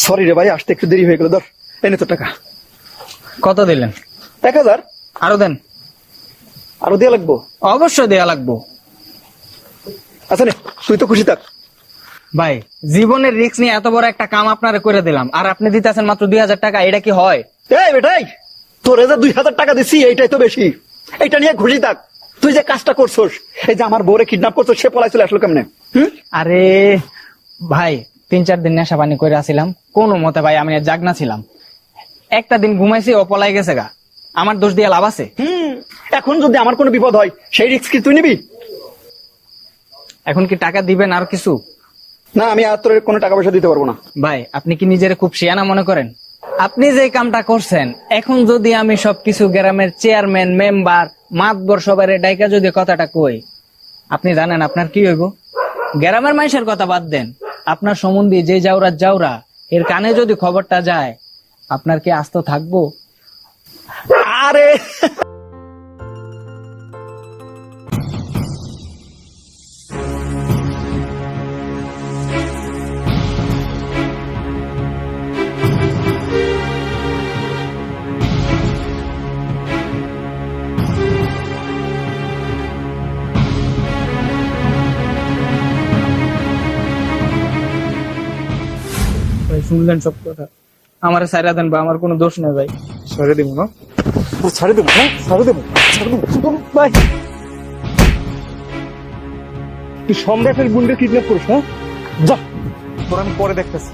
Sorry রে ভাই, আসতে একটু দেরি হয়ে গেল। ধর, এনে তো টাকা। কত দিলেন? 1000। আরো দেন। আরো দেয়া লাগবো? অবশ্যই দেয়া লাগবো। আচ্ছা নে, তুই তো খুশি থাক। ভাই, জীবনের রিস্ক নিয়ে এত বড় একটা কাম আপনারা করে দিলাম, আর আপনি দিতেছেন মাত্র 2000 টাকা। এটা কি হয়? এই বেটাই, তোরে যে 2000 টাকা দিছি এইটাই তো বেশি। এইটা নিয়ে খুশি থাক। তুই যে কাজটা করছস, এই যে আমার বউরে কিডন্যাপ করছস, সে পলাই চলে আসলো কেমনে? আরে ভাই, 3-4 দিন নেশা পানি করে আসছিলাম কোন মতে। ভাই আমি জাগনা ছিলাম, একটা দিন ঘুমাইছি, ও পলাই গেছে গা। আমার দোষ দিয়ে লাভ আছে? এখন যদি আমার কোনো বিপদ হয়, সেই রিস্ক কি তুই নিবি? এখন কি টাকা দিবেন আর কিছু? না, আমি আর তোর কোনো টাকা পয়সা দিতে পারবো না। ভাই, আপনি কি নিজের খুব শিয়ানা মনে করেন? আপনি যে কামটা করছেন, এখন যদি আমি সবকিছু গ্রামের চেয়ারম্যান, মেম্বার, মাতবর সবার ডাইকা যদি কথাটা কই, আপনি জানেন আপনার কি হইব? গ্রামের মানুষের কথা বাদ দেন, আপনার সম্বন্ধে যে যাওরা এর কানে যদি খবরটা যায়, আপনার কি আস্ত থাকবো? আরে ভাই শুনলেন সব কথা, আমার সাইরা দেন, বা আমার কোনো দোষ নেই ভাই। ছেড়ে দেবো না, ছেড়ে দেবো, ছেড়ে দেবো, ছেড়ে দেবো ভাই। তুই সম্রাটের গুন্ডে কিডন্যাপ করিস? হ্যাঁ, যা, তোর আমি পরে দেখতেছি।